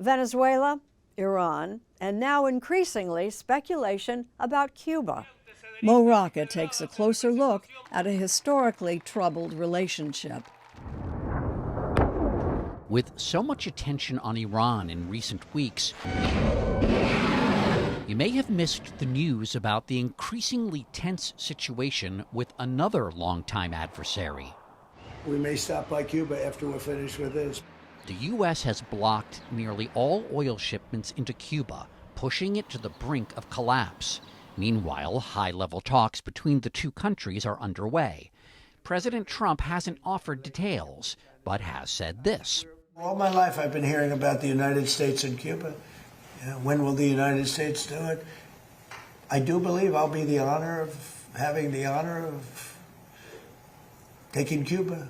Venezuela, Iran, and now increasingly speculation about Cuba. Mo Rocca takes a closer look at a historically troubled relationship. With so much attention on Iran in recent weeks, you may have missed the news about the increasingly tense situation with another longtime adversary. We may stop by Cuba after we're finished with this. The U.S. has blocked nearly all oil shipments into Cuba, pushing it to the brink of collapse. Meanwhile, high-level talks between the two countries are underway. President Trump hasn't offered details, but has said this. All my life I've been hearing about the United States and Cuba. When will the United States do it? I do believe I'll be having the honor of taking Cuba.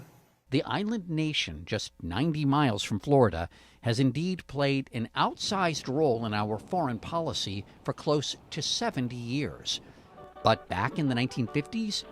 The island nation, just 90 miles from Florida, has indeed played an outsized role in our foreign policy for close to 70 years. But back in the 1950s,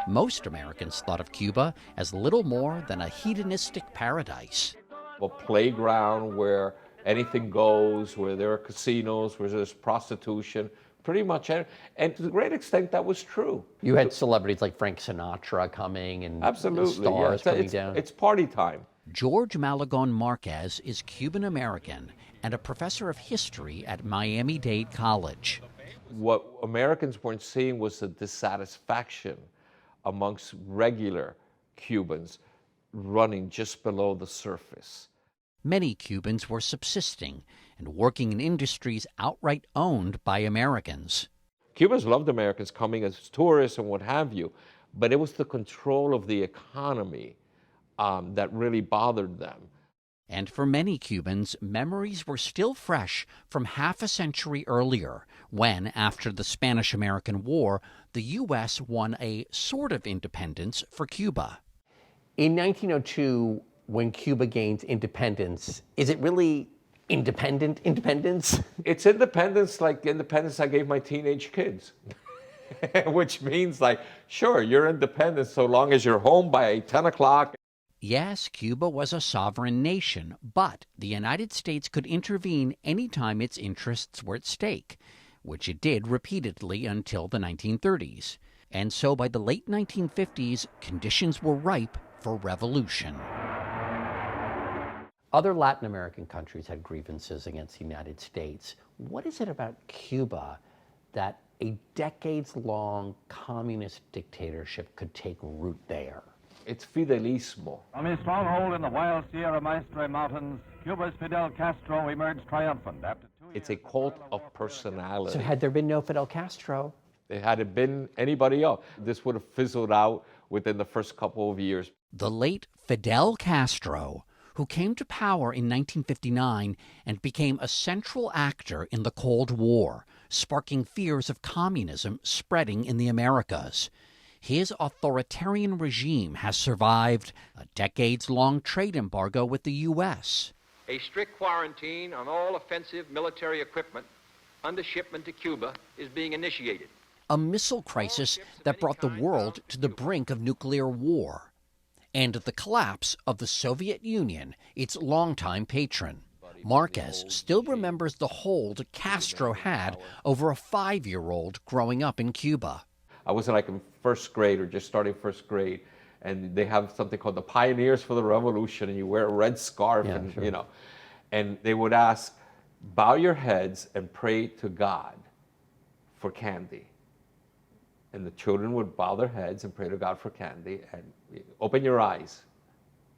most Americans thought of Cuba as little more than a hedonistic paradise. A playground where anything goes, where there are casinos, where there's prostitution, pretty much. And to a great extent, that was true. You had celebrities like Frank Sinatra coming and absolutely, stars coming down. It's party time. Jorge Malagon Marquez is Cuban-American and a professor of history at Miami-Dade College. What Americans weren't seeing was the dissatisfaction amongst regular Cubans running just below the surface. Many Cubans were subsisting and working in industries outright owned by Americans. Cubans loved Americans coming as tourists and what have you, but it was the control of the economy that really bothered them. And for many Cubans, memories were still fresh from half a century earlier, when, after the Spanish-American War, the U.S. won a sort of independence for Cuba. In 1902, when Cuba gains independence, is it really independence? It's independence like independence I gave my teenage kids. Which means, like, sure, you're independent so long as you're home by 10 o'clock. Yes, Cuba was a sovereign nation, but the United States could intervene anytime its interests were at stake, which it did repeatedly until the 1930s. And so by the late 1950s, conditions were ripe for revolution. Other Latin American countries had grievances against the United States. What is it about Cuba that a decades-long communist dictatorship could take root there? It's Fidelismo. From his stronghold in the wild Sierra Maestre Mountains, Cuba's Fidel Castro emerged triumphant after 2 years. It's a cult of personality. So had there been no Fidel Castro? Had it been anybody else, this would have fizzled out within the first couple of years. The late Fidel Castro, who came to power in 1959 and became a central actor in the Cold War, sparking fears of communism spreading in the Americas. His authoritarian regime has survived a decades-long trade embargo with the U.S. A strict quarantine on all offensive military equipment under shipment to Cuba is being initiated. A missile crisis that brought the world to the brink of nuclear war. And the collapse of the Soviet Union, its longtime patron. Marquez still remembers the hold Castro had over a 5-year-old growing up in Cuba. I was like in first grade or just starting first grade, and they have something called the Pioneers for the Revolution, and you wear a red scarf, and sure. you know, and they would ask, bow your heads and pray to God for candy. And the children would bow their heads and pray to God for candy, and open your eyes,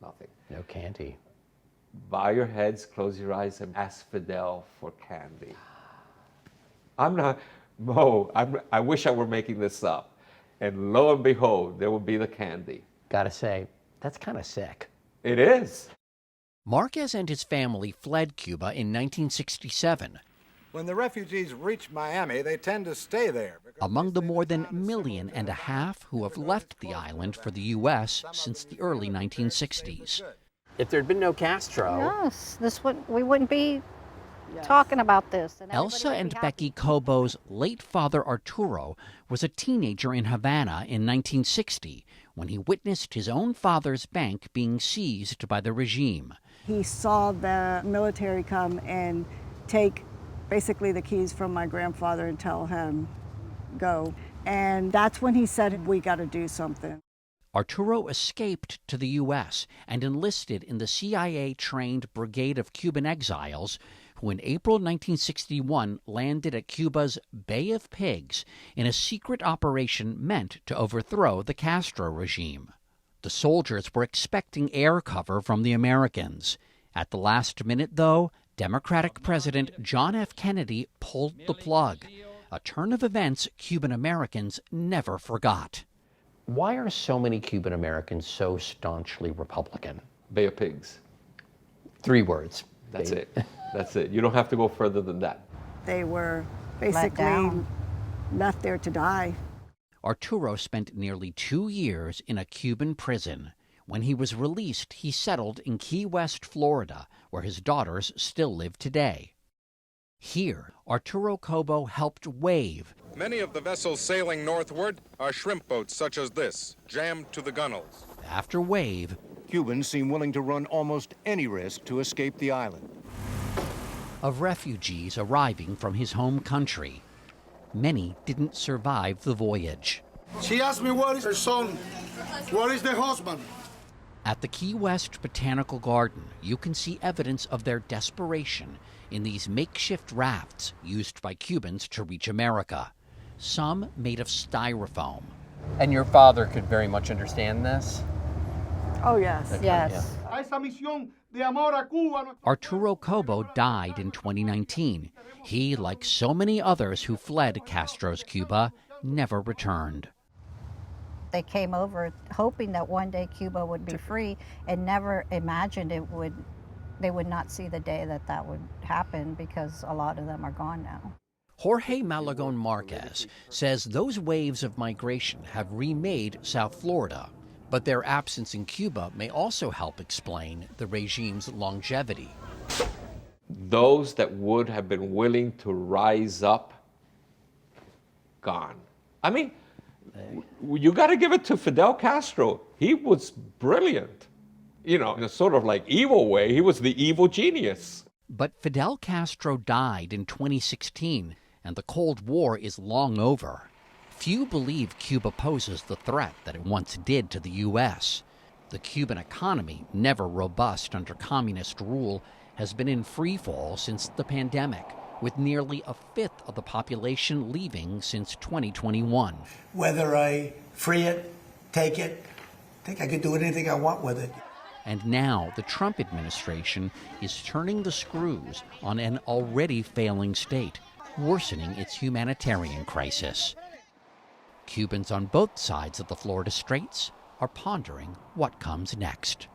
nothing. No candy. Bow your heads, close your eyes, and ask Fidel for candy. I'm not, Mo, I wish I were making this up. And lo and behold, there would be the candy. Gotta say, that's kind of sick. It is. Marquez and his family fled Cuba in 1967. When the refugees reach Miami, they tend to stay there. Among the more than 1.5 million who have left the island for the U.S. since the early 1960s. If there'd been no Castro... Yes, we wouldn't be talking about this. And Elsa and Becky Cobo's late father Arturo was a teenager in Havana in 1960 when he witnessed his own father's bank being seized by the regime. He saw the military come and take basically the keys from my grandfather and tell him, go. And that's when he said, we got to do something. Arturo escaped to the U.S. and enlisted in the CIA-trained Brigade of Cuban Exiles, who in April 1961 landed at Cuba's Bay of Pigs in a secret operation meant to overthrow the Castro regime. The soldiers were expecting air cover from the Americans. At the last minute, though, Democratic President John F. Kennedy pulled the plug, a turn of events Cuban Americans never forgot. Why are so many Cuban Americans so staunchly Republican? Bay of Pigs. 3 words. That's it. That's it. You don't have to go further than that. They were basically left there to die. Arturo spent nearly 2 years in a Cuban prison. When he was released, he settled in Key West, Florida, where his daughters still live today. Here, Arturo Cobo helped wave. Many of the vessels sailing northward are shrimp boats such as this, jammed to the gunwales. After wave, Cubans seem willing to run almost any risk to escape the island. Of refugees arriving from his home country. Many didn't survive the voyage. She asked me, what is her son? What is the husband? At the Key West Botanical Garden, you can see evidence of their desperation in these makeshift rafts used by Cubans to reach America, some made of styrofoam. And your father could very much understand this? Oh, yes. Yes. Arturo Cobo died in 2019. He, like so many others who fled Castro's Cuba, never returned. They came over hoping that one day Cuba would be free and never imagined they would not see the day that would happen, because a lot of them are gone now. Jorge Malagon Marquez says those waves of migration have remade South Florida, but their absence in Cuba may also help explain the regime's longevity. Those that would have been willing to rise up, gone. I mean, you got to give it to Fidel Castro. He was brilliant. You know, in a sort of like evil way, he was the evil genius. But Fidel Castro died in 2016, and the Cold War is long over. Few believe Cuba poses the threat that it once did to the U.S. The Cuban economy, never robust under communist rule, has been in free fall since the pandemic, with nearly a fifth of the population leaving since 2021. Whether I free it, take it, I think I could do anything I want with it. And now the Trump administration is turning the screws on an already failing state, worsening its humanitarian crisis. Cubans on both sides of the Florida Straits are pondering what comes next.